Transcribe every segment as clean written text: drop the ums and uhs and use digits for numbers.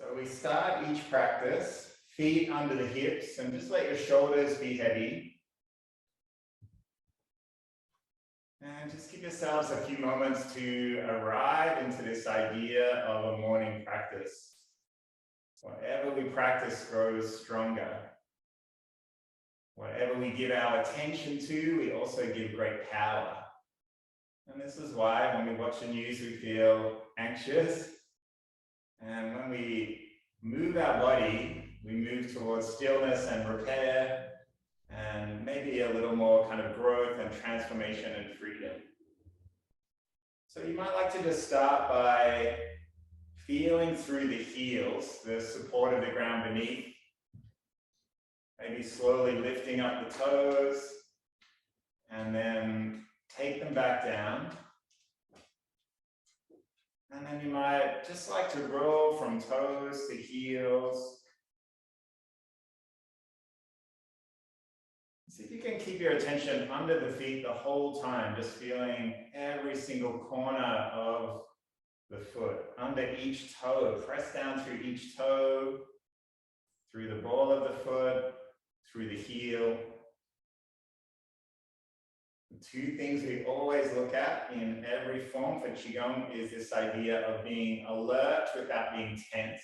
So we start each practice, feet under the hips, and just let your shoulders be heavy. And just give yourselves a few moments to arrive into this idea of a morning practice. Whatever we practice grows stronger. Whatever we give our attention to, we also give great power. And this is why when we watch the news, we feel anxious. And when we move our body, we move towards stillness and repair, and maybe a little more kind of growth and transformation and freedom. So you might like to just start by feeling through the heels, the support of the ground beneath. Maybe slowly lifting up the toes, and then take them back down. And then you might just like to roll from toes to heels. See if you can keep your attention under the feet the whole time, just feeling every single corner of the foot, under each toe. Press down through each toe, through the ball of the foot, through the heel. The two things we always look at in every form for Qigong is this idea of being alert without being tense,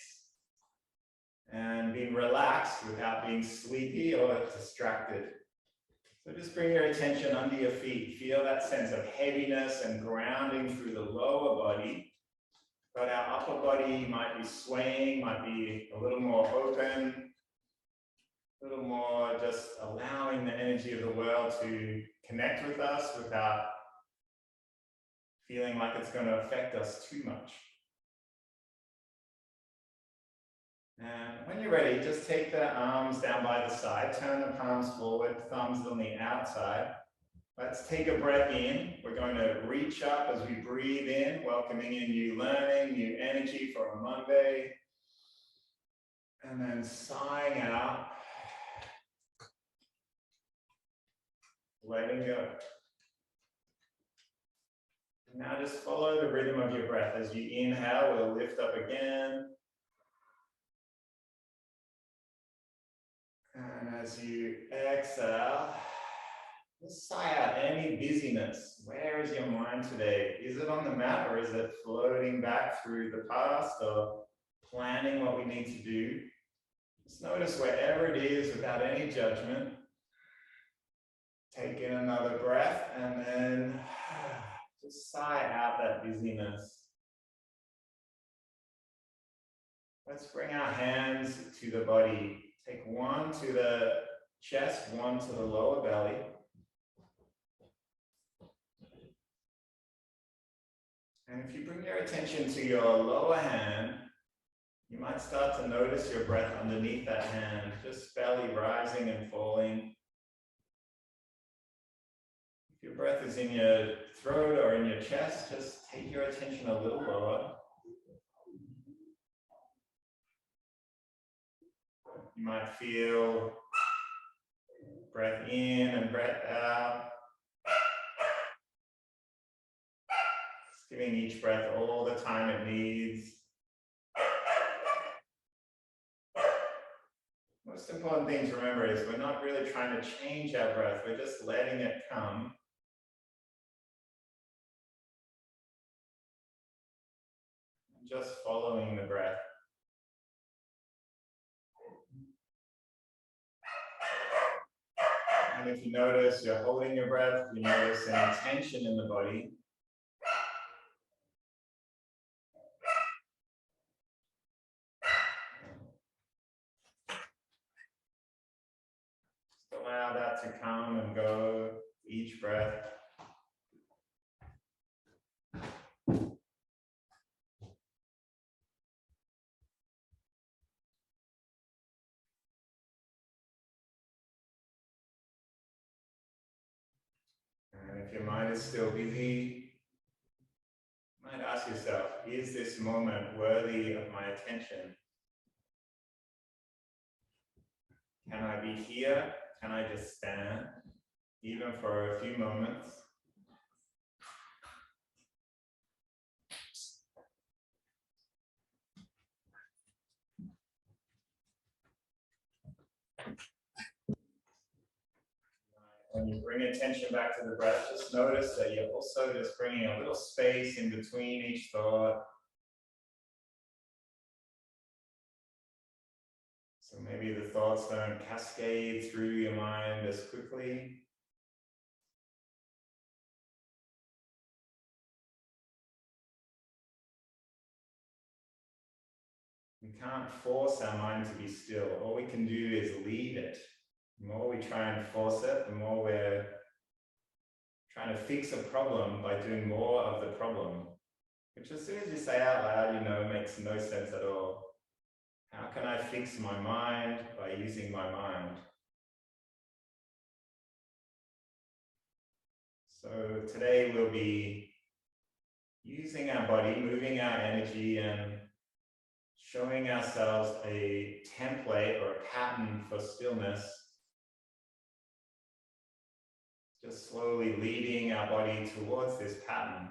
and being relaxed without being sleepy or distracted. So just bring your attention under your feet. Feel that sense of heaviness and grounding through the lower body. But our upper body might be swaying, might be a little more open, a little more just allowing the energy of the world to connect with us without feeling like it's going to affect us too much. And when you're ready, just take the arms down by the side, turn the palms forward, thumbs on the outside. Let's take a breath in. We're going to reach up as we breathe in, welcoming in new learning, new energy for a Monday. And then sighing out, letting go. Now just follow the rhythm of your breath. As you inhale, we'll lift up again. And as you exhale, just sigh out any busyness. Where is your mind today? Is it on the mat, or is it floating back through the past, or planning what we need to do? Just notice wherever it is without any judgment. Take in another breath and then just sigh out that busyness. Let's bring our hands to the body. Take one to the chest, one to the lower belly. And if you bring your attention to your lower hand, you might start to notice your breath underneath that hand, just belly rising and falling. If your breath is in your throat or in your chest, just take your attention a little lower. You might feel breath in and breath out. Just giving each breath all the time it needs. Most important thing to remember is we're not really trying to change our breath, we're just letting it come. And just following the breath. And if you notice you're holding your breath, you notice any tension in the body. Just allow that to come and go each breath. And if your mind is still busy, you might ask yourself, is this moment worthy of my attention? Can I be here? Can I just stand, even for a few moments? When you bring attention back to the breath, just notice that you're also just bringing a little space in between each thought. So maybe the thoughts don't cascade through your mind as quickly. We can't force our mind to be still. All we can do is lead it. The more we try and force it, the more we're trying to fix a problem by doing more of the problem, which as soon as you say out loud, you know, makes no sense at all. How can I fix my mind by using my mind? So today we'll be using our body, moving our energy, and showing ourselves a template or a pattern for stillness. Just slowly leading our body towards this pattern.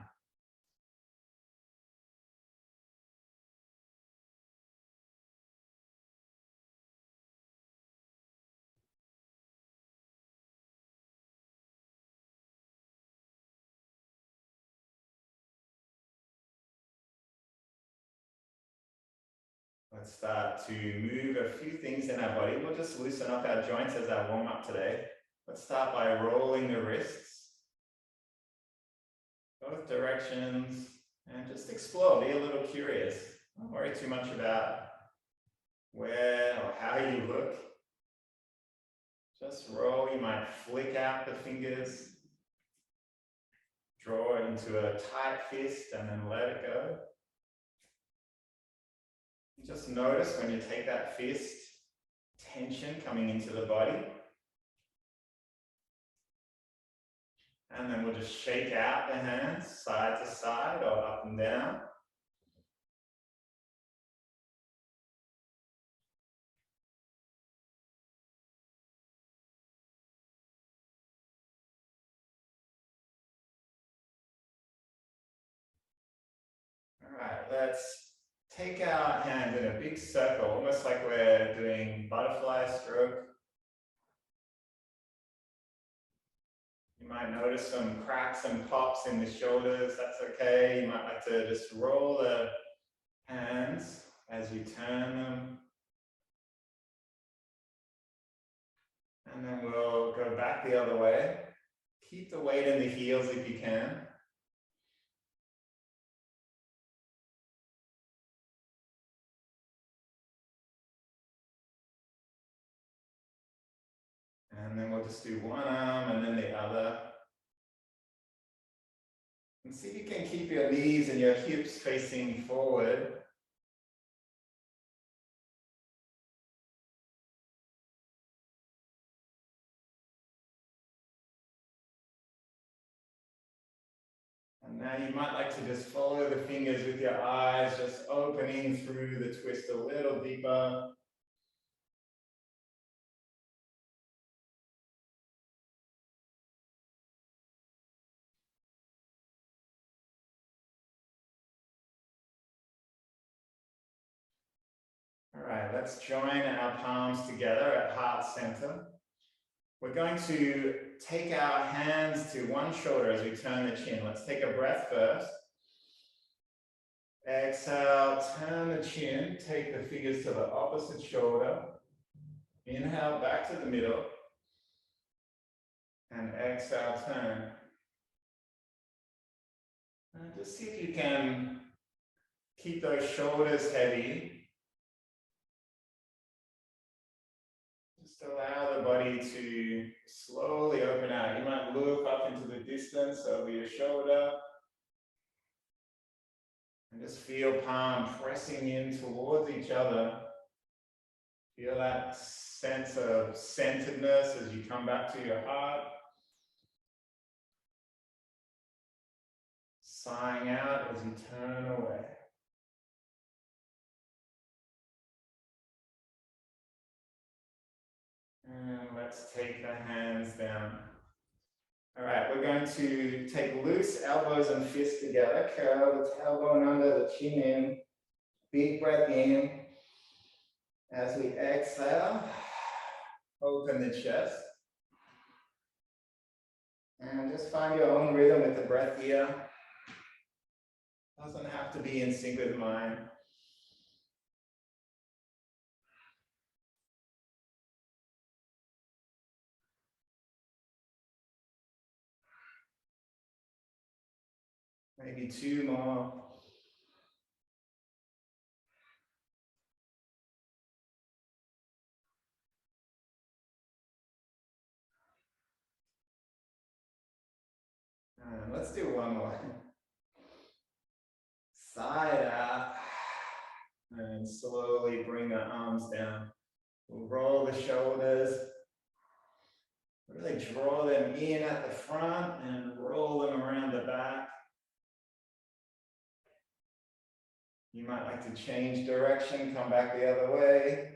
Let's start to move a few things in our body. We'll just loosen up our joints as our warm-up today. Let's start by rolling the wrists, both directions, and just explore, be a little curious. Don't worry too much about where or how you look. Just roll. You might flick out the fingers, draw it into a tight fist, and then let it go. Just notice when you take that fist, tension coming into the body. And then we'll just shake out the hands side to side or up and down. All right, let's take our hands in a big circle, almost like we're doing butterfly stroke. You might notice some cracks and pops in the shoulders. That's okay. You might like to just roll the hands as you turn them. And then we'll go back the other way. Keep the weight in the heels if you can. And then we'll just do one arm and then the other. And see if you can keep your knees and your hips facing forward. And now you might like to just follow the fingers with your eyes, just opening through the twist a little deeper. All right, let's join our palms together at heart center. We're going to take our hands to one shoulder as we turn the chin. Let's take a breath first. Exhale, turn the chin, take the fingers to the opposite shoulder. Inhale, back to the middle. And exhale, turn. And just see if you can keep those shoulders heavy. Just allow the body to slowly open out. You might look up into the distance over your shoulder. And just feel palm pressing in towards each other. Feel that sense of centeredness as you come back to your heart. Sighing out as you turn away. And let's take the hands down. All right, we're going to take loose elbows and fists together, curl the tailbone under, the chin in, big breath in. As we exhale, open the chest. And just find your own rhythm with the breath here. Doesn't have to be in sync with mine. Maybe 2 more. And let's do one more. Side out. And slowly bring the arms down. We'll roll the shoulders. Really draw them in at the front and roll them around the back. You might like to change direction, come back the other way.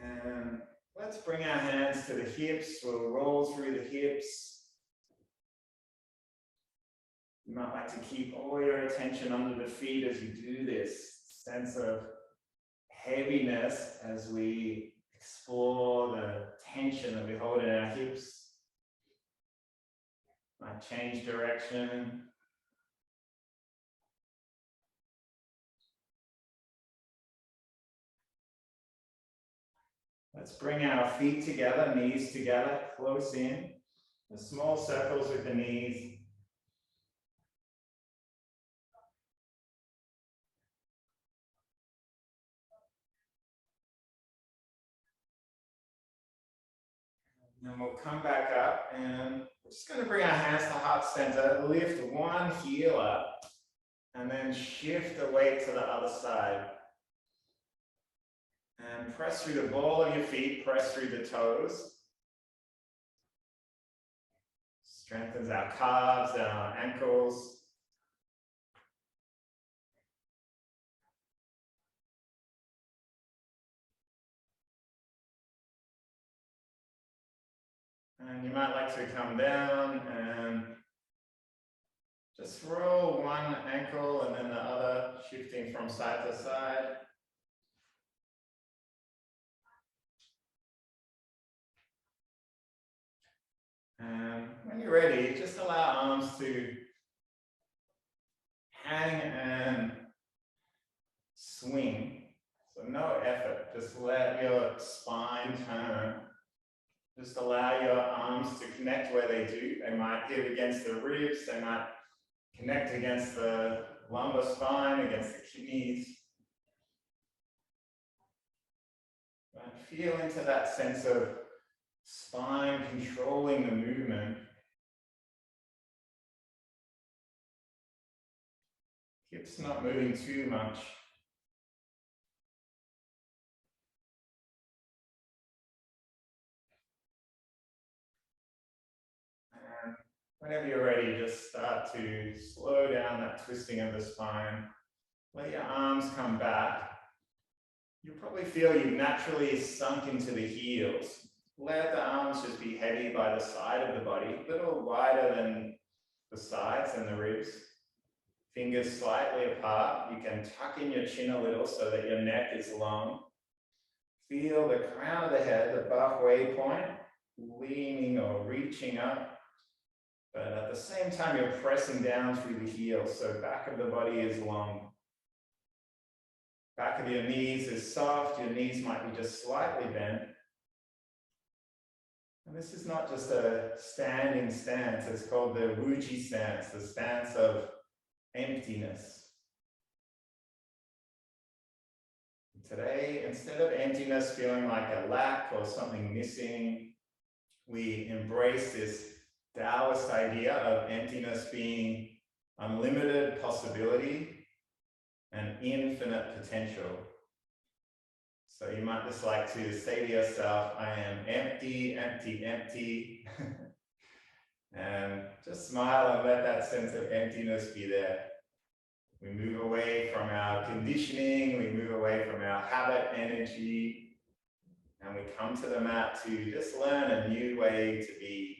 And let's bring our hands to the hips. We'll roll through the hips. You might like to keep all your attention under the feet as you do this. Sense of heaviness as we explore the tension that we hold in our hips. Might change direction. Let's bring our feet together, knees together, close in. The small circles with the knees. And then we'll come back up and we're just going to bring our hands to heart center, lift one heel up, and then shift the weight to the other side. And press through the ball of your feet, press through the toes. Strengthens our calves, our ankles. And you might like to come down and just roll one ankle and then the other, shifting from side to side. And when you're ready, just allow arms to hang and swing. So no effort, just let your spine turn. Just allow your arms to connect where they do. They might hit against the ribs, they might connect against the lumbar spine, against the kidneys. And feel into that sense of spine controlling the movement. Hips not moving too much. And whenever you're ready, just start to slow down that twisting of the spine. Let your arms come back. You'll probably feel you've naturally sunk into the heels. Let the arms just be heavy by the side of the body, a little wider than the sides and the ribs. Fingers slightly apart. You can tuck in your chin a little so that your neck is long. Feel the crown of the head, the halfway point, leaning or reaching up. But at the same time, you're pressing down through the heels, so back of the body is long. Back of your knees is soft, your knees might be just slightly bent. And this is not just a standing stance, it's called the Wuji stance, the stance of emptiness. Today, instead of emptiness feeling like a lack or something missing, we embrace this Taoist idea of emptiness being unlimited possibility and infinite potential. So you might just like to say to yourself, I am empty, empty, empty. And just smile and let that sense of emptiness be there. We move away from our conditioning, we move away from our habit energy, and we come to the mat to just learn a new way to be.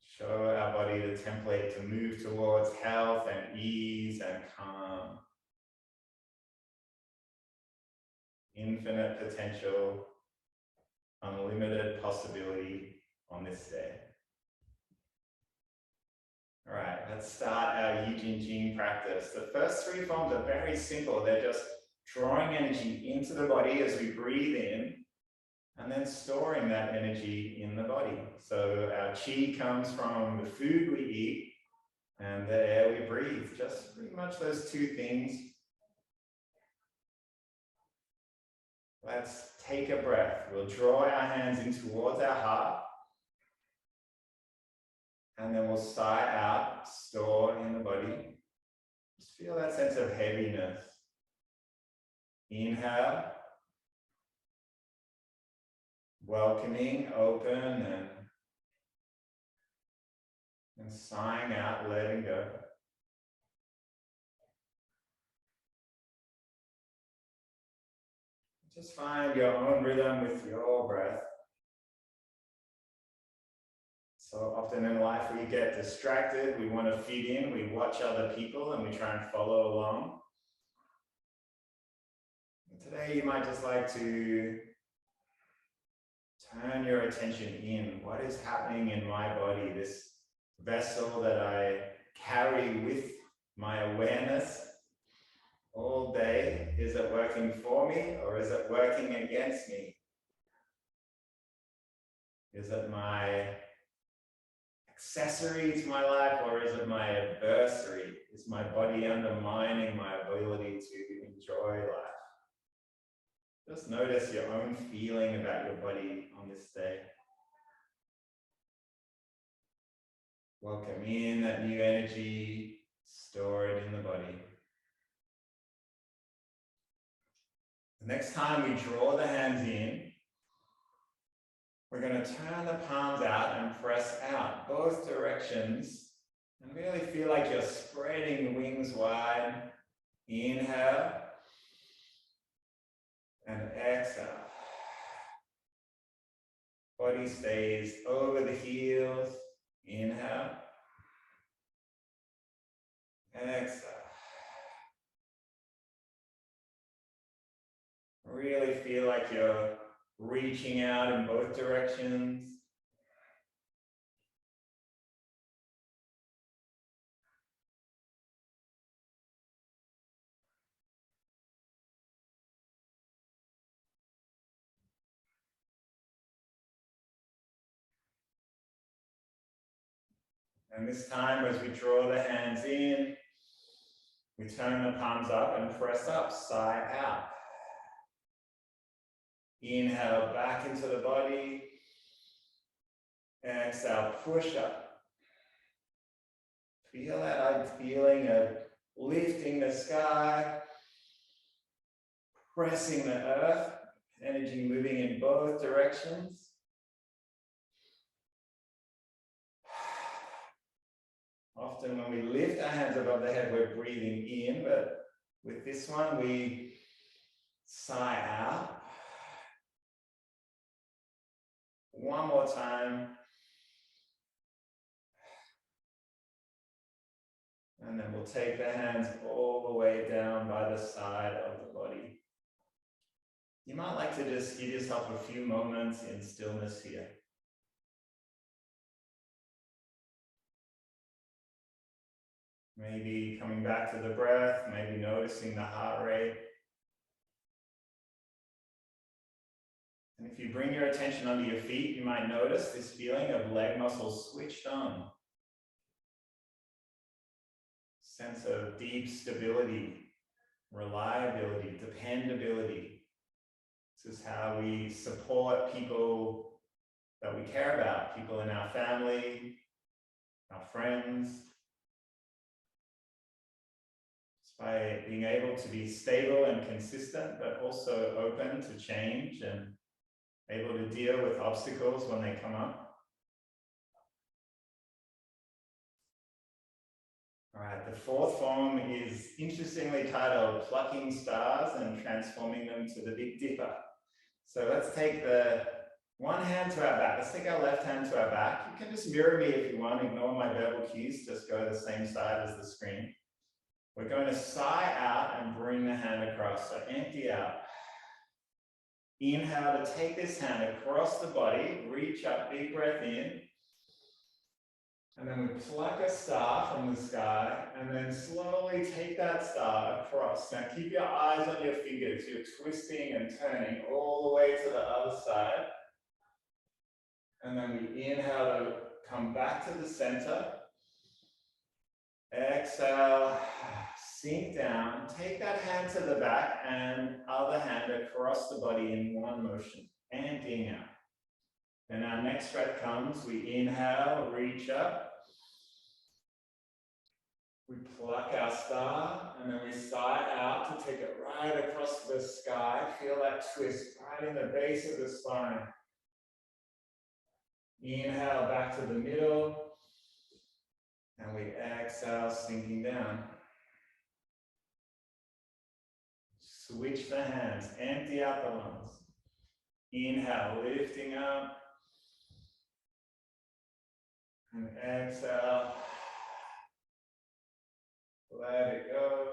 Show our body the template to move towards health and ease and calm. infinite potential, unlimited possibility on this day. All right, let's start our Jin Jing practice. The first three forms are very simple. They're just drawing energy into the body as we breathe in, and then storing that energy in the body. So our chi comes from the food we eat and the air we breathe. Just pretty much those two things. Let's take a breath. We'll draw our hands in towards our heart. And then we'll sigh out, store in the body. Just feel that sense of heaviness. Inhale. Welcoming, open, and sighing out, letting go. Just find your own rhythm with your breath. So often in life we get distracted, we want to fit in, we watch other people and we try and follow along. And today you might just like to turn your attention in. What is happening in my body, this vessel that I carry with my awareness all day? Is it working for me or is it working against me? Is it my accessory to my life or is it my adversary? Is my body undermining my ability to enjoy life? Just notice your own feeling about your body on this day. Welcome in that new energy, store it in the body. The next time we draw the hands in, we're going to turn the palms out and press out both directions and really feel like you're spreading wings wide. Inhale and exhale. Body stays over the heels. Inhale. Exhale. Really feel like you're reaching out in both directions. And this time, as we draw the hands in, we turn the palms up and press up, sigh out. Inhale back into the body. Exhale, push up. Feel that feeling of lifting the sky, pressing the earth, energy moving in both directions. Often when we lift our hands above the head, we're breathing in, but with this one, we sigh out. One more time. And then we'll take the hands all the way down by the side of the body. You might like to just give yourself a few moments in stillness here. Maybe coming back to the breath, maybe noticing the heart rate. And if you bring your attention under your feet, you might notice this feeling of leg muscles switched on. Sense of deep stability, reliability, dependability. This is how we support people that we care about, people in our family, our friends. Just by being able to be stable and consistent, but also open to change and able to deal with obstacles when they come up. All right, the fourth form is interestingly titled Plucking Stars and Transforming Them to the Big Dipper. So let's take the one hand to our back. Let's take our left hand to our back. You can just mirror me if you want, ignore my verbal cues, just go the same side as the screen. We're going to sigh out and bring the hand across, so empty out. Inhale to take this hand across the body, reach up, big breath in. And then we pluck a star from the sky and then slowly take that star across. Now keep your eyes on your fingers. You're twisting and turning all the way to the other side. And then we inhale to come back to the center. Exhale, sink down. Take that hand to the back and other hand across the body in one motion. Emptying out. Then our next breath comes. We inhale, reach up. We pluck our star and then we sigh out to take it right across the sky. Feel that twist right in the base of the spine. Inhale back to the middle. And we exhale, sinking down. Switch the hands, empty out the lungs. Inhale, lifting up. And exhale. Let it go.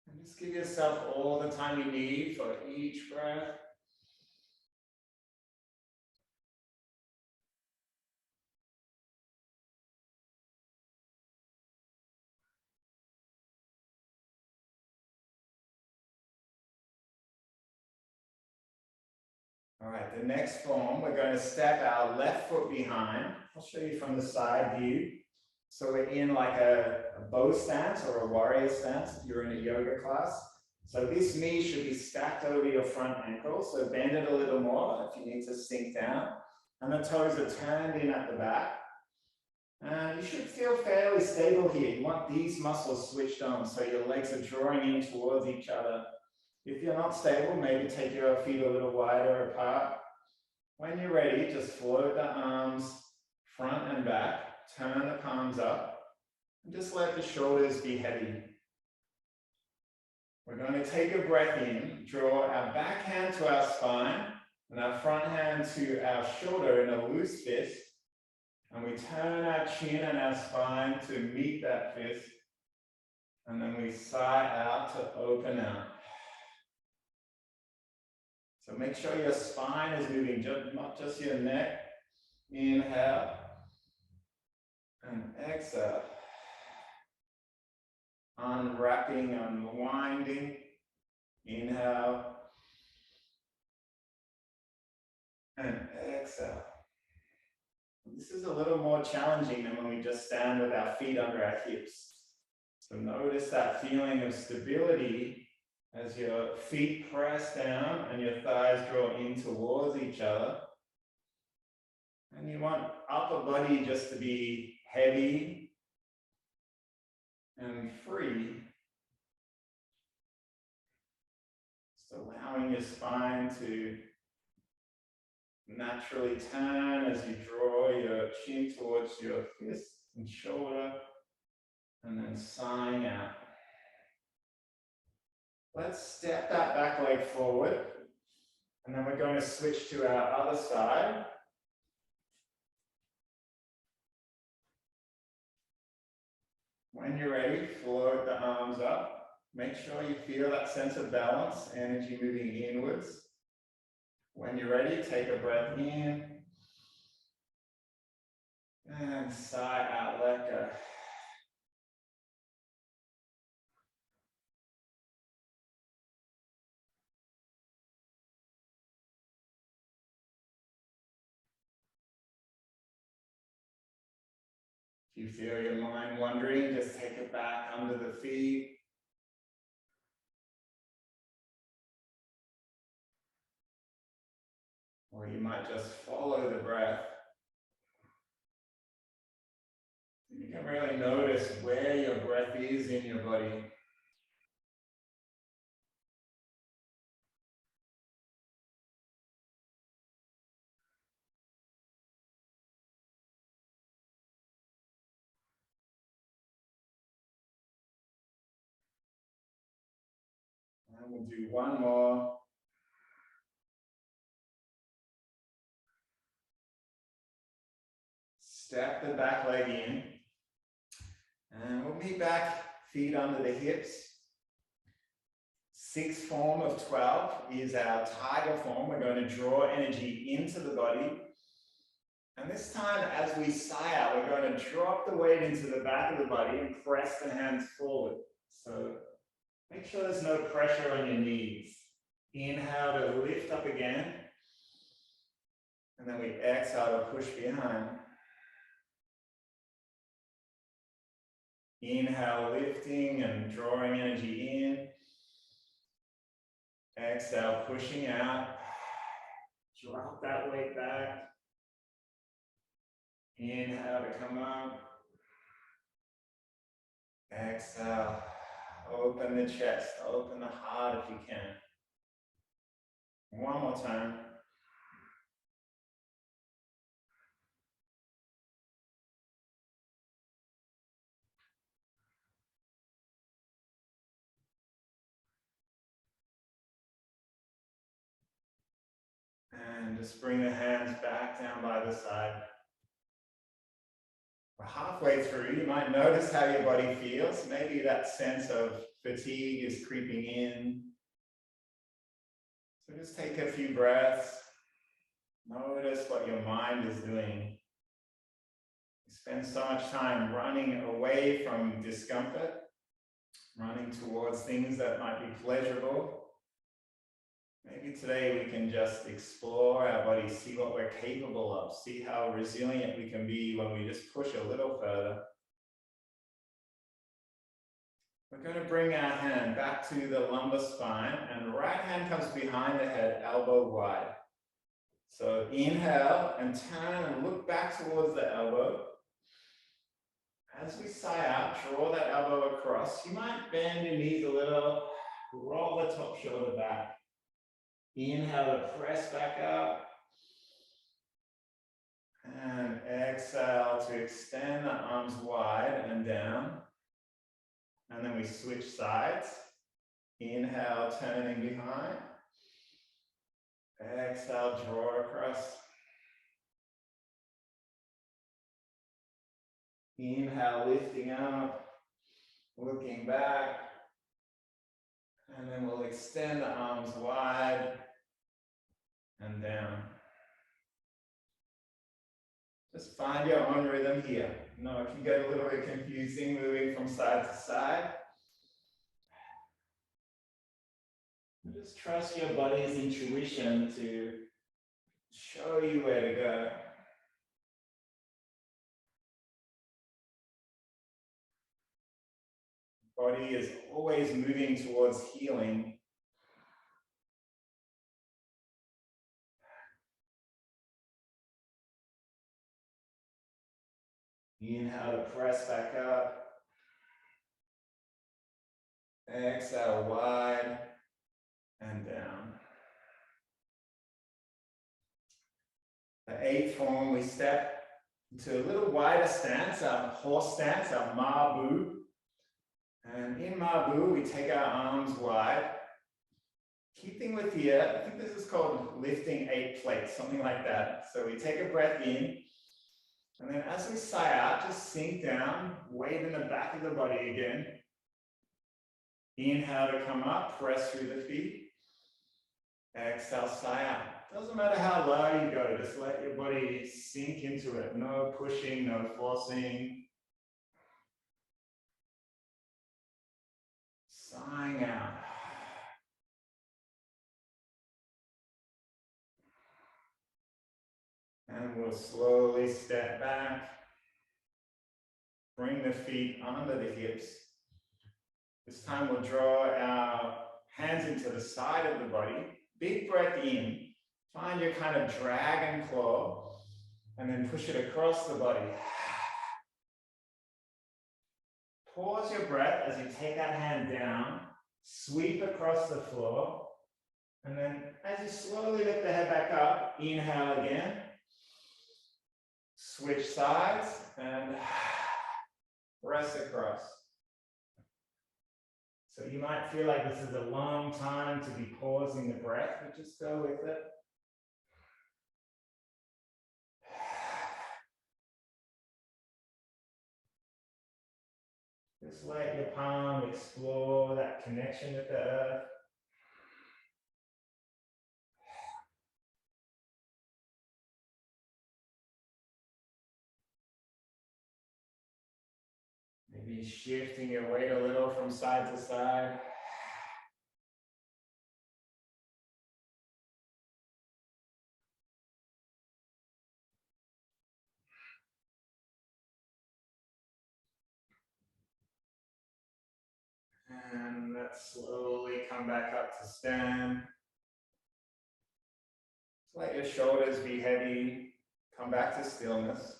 And just give yourself all the time you need for each breath. All right, the next form, we're going to step our left foot behind. I'll show you from the side view. So we're in like a bow stance or a warrior stance if you're in a yoga class. So this knee should be stacked over your front ankle. So bend it a little more if you need to sink down. And the toes are turned in at the back. And you should feel fairly stable here. You want these muscles switched on so your legs are drawing in towards each other. If you're not stable, maybe take your feet a little wider apart. When you're ready, just float the arms front and back. Turn the palms up and just let the shoulders be heavy. We're going to take a breath in, draw our back hand to our spine and our front hand to our shoulder in a loose fist. And we turn our chin and our spine to meet that fist. And then we sigh out to open out. So make sure your spine is moving, not just your neck. Inhale. And exhale. Unwrapping, unwinding. Inhale. And exhale. This is a little more challenging than when we just stand with our feet under our hips. So notice that feeling of stability as your feet press down and your thighs draw in towards each other. And you want upper body just to be heavy and free. Just allowing your spine to naturally turn as you draw your chin towards your fist and shoulder, and then sighing out. Let's step that back leg forward, and then we're going to switch to our other side. When you're ready, float the arms up. Make sure you feel that sense of balance, energy moving inwards. When you're ready, take a breath in. And sigh out, let go. If you feel your mind wandering, just take it back under the feet. Or you might just follow the breath. You can really notice where your breath is in your body. And we'll do one more. Step the back leg in. And we'll meet back, feet under the hips. Sixth form of 12 is our tiger form. We're going to draw energy into the body. And this time, as we sigh out, we're going to drop the weight into the back of the body and press the hands forward. So make sure there's no pressure on your knees. Inhale to lift up again. And then we exhale to push behind. Inhale, lifting and drawing energy in. Exhale, pushing out. Drop that weight back. Inhale to come up. Exhale, open the chest, open the heart if you can. One more time. And just bring the hands back down by the side. We're halfway through. You might notice how your body feels. Maybe that sense of fatigue is creeping in. So just take a few breaths. Notice what your mind is doing. You spend so much time running away from discomfort, running towards things that might be pleasurable. Maybe today we can just explore our body, see what we're capable of, see how resilient we can be when we just push a little further. We're going to bring our hand back to the lumbar spine, and the right hand comes behind the head, elbow wide. So inhale and turn and look back towards the elbow. As we sigh out, draw that elbow across. You might bend your knees a little, roll the top shoulder back. Inhale to press back up. And exhale to extend the arms wide and down. And then we switch sides. Inhale, turning behind. Exhale, draw across. Inhale, lifting up, looking back. And then we'll extend the arms wide and down. Just find your own rhythm here. No, it can get a little bit confusing moving from side to side. Just trust your body's intuition to show you where to go. Body is always moving towards healing. Inhale to press back up. Exhale wide and down. The eighth form, we step into a little wider stance, our horse stance, our Ma-bu. And in Ma-bu, we take our arms wide. Keeping with the, I think this is called lifting 8 plates, something like that. So we take a breath in, and then as we sigh out, just sink down, weight in the back of the body again. Inhale to come up, press through the feet. Exhale, sigh out. Doesn't matter how low you go, just let your body sink into it. No pushing, no forcing. Sighing out. And we'll slowly step back. Bring the feet under the hips. This time we'll draw our hands into the side of the body. Big breath in. Find your kind of dragon claw. And then push it across the body. Pause your breath as you take that hand down. Sweep across the floor. And then as you slowly lift the head back up, inhale again. Switch sides and press across. So you might feel like this is a long time to be pausing the breath, but just go with it. Just let your palm explore that connection with the earth. Maybe shifting your weight a little from side to side. And let's slowly come back up to stand. Let your shoulders be heavy. Come back to stillness.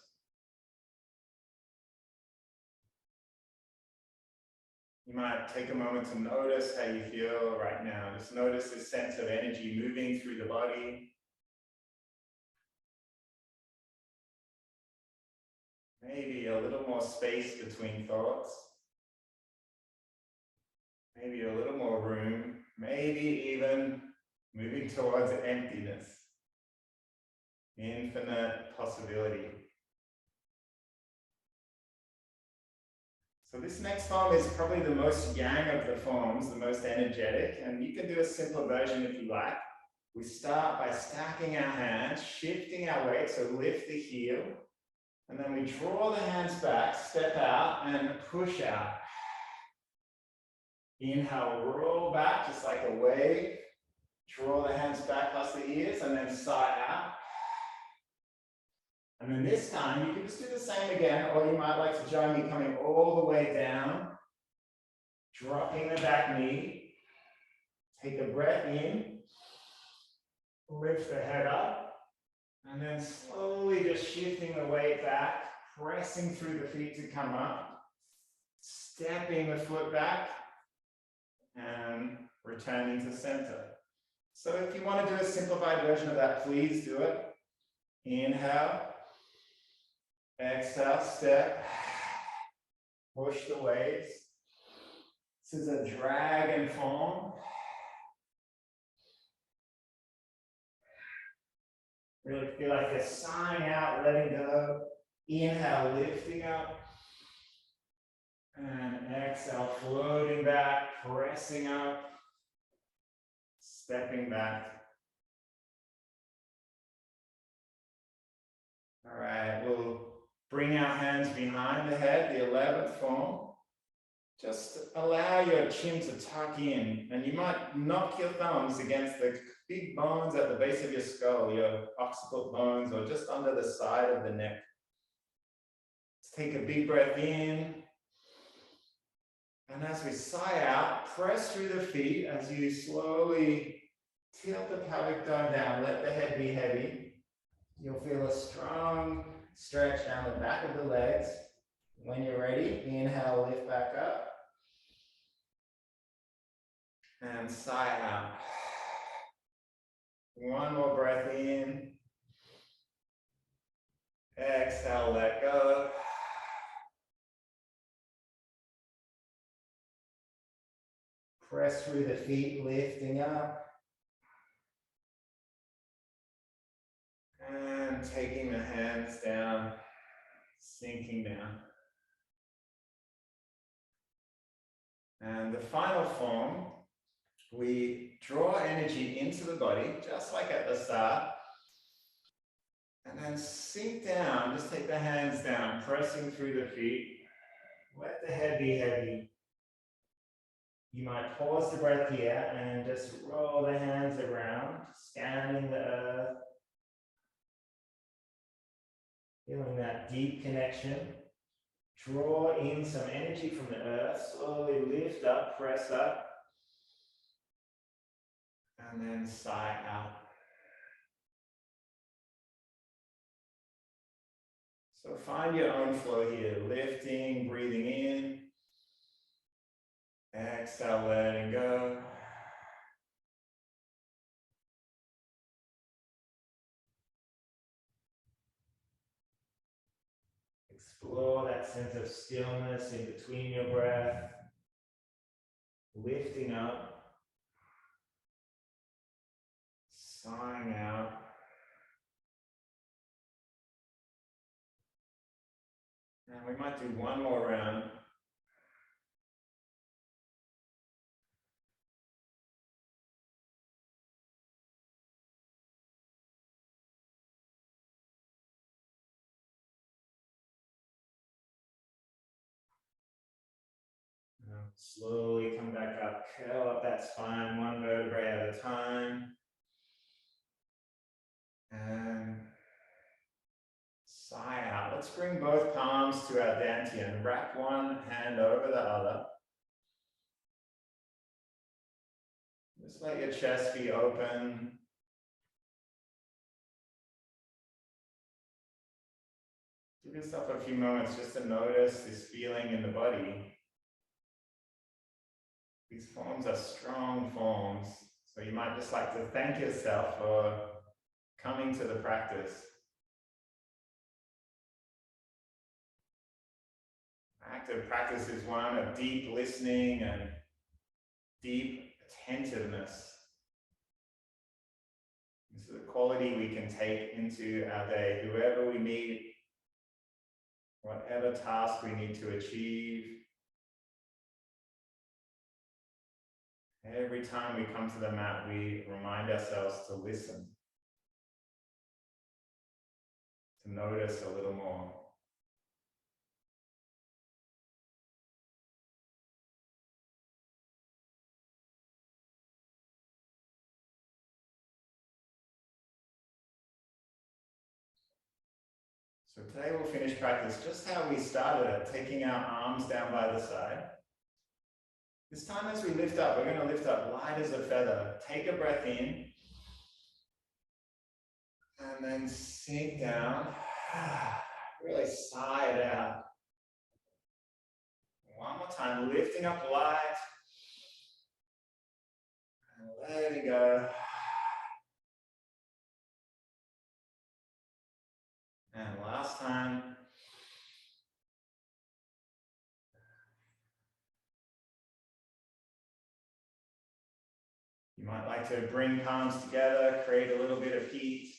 You might take a moment to notice how you feel right now. Just notice this sense of energy moving through the body. Maybe a little more space between thoughts. Maybe a little more room. Maybe even moving towards emptiness. Infinite possibility. So this next form is probably the most yang of the forms, the most energetic, and you can do a simpler version if you like. We start by stacking our hands, shifting our weight, so lift the heel, and then we draw the hands back, step out, and push out. Inhale, roll back, just like a wave. Draw the hands back past the ears, and then sigh out. And then this time, you can just do the same again, or you might like to join me coming all the way down, dropping the back knee. Take a breath in, lift the head up, and then slowly just shifting the weight back, pressing through the feet to come up, stepping the foot back, and returning to center. So if you want to do a simplified version of that, please do it. Inhale. Exhale, step, push the weights. This is a dragon form. Really feel like you're sighing out, letting go. Inhale, lifting up. And exhale, floating back, pressing up, stepping back. All right, we'll bring our hands behind the head, the 11th form. Just allow your chin to tuck in, and you might knock your thumbs against the big bones at the base of your skull, your occipital bones, or just under the side of the neck. Let's take a big breath in. And as we sigh out, press through the feet as you slowly tilt the pelvic bone down. Let the head be heavy. You'll feel a strong stretch down the back of the legs. When you're ready, inhale, lift back up. And sigh out. One more breath in. Exhale, let go. Press through the feet, lifting up. And taking the hands down, sinking down. And the final form, we draw energy into the body, just like at the start. And then sink down, just take the hands down, pressing through the feet. Let the head be heavy. You might pause the breath here and just roll the hands around, scanning the earth. Feeling that deep connection. Draw in some energy from the earth, slowly lift up, press up, and then sigh out. So find your own flow here, lifting, breathing in, exhale, letting go. Explore that sense of stillness in between your breath, lifting up, sighing out. And we might do one more round. Slowly come back up, curl up that spine, one vertebrae at a time. And sigh out. Let's bring both palms to our dantian. Wrap one hand over the other. Just let your chest be open. Give yourself a few moments just to notice this feeling in the body. These forms are strong forms, so you might just like to thank yourself for coming to the practice. Active practice is one of deep listening and deep attentiveness. This is a quality we can take into our day, whoever we meet, whatever task we need to achieve. Every time we come to the mat, we remind ourselves to listen, to notice a little more. So today we'll finish practice just how we started it, taking our arms down by the side. This time as we lift up, we're going to lift up light as a feather. Take a breath in. And then sink down. Really sigh it out. One more time, lifting up light. And letting go. And last time. You might like to bring palms together, create a little bit of heat.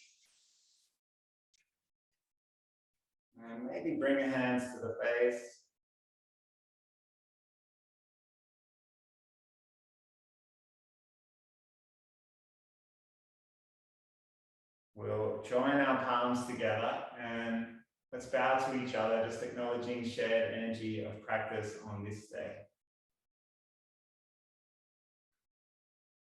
And maybe bring your hands to the face. We'll join our palms together and let's bow to each other, just acknowledging shared energy of practice on this day.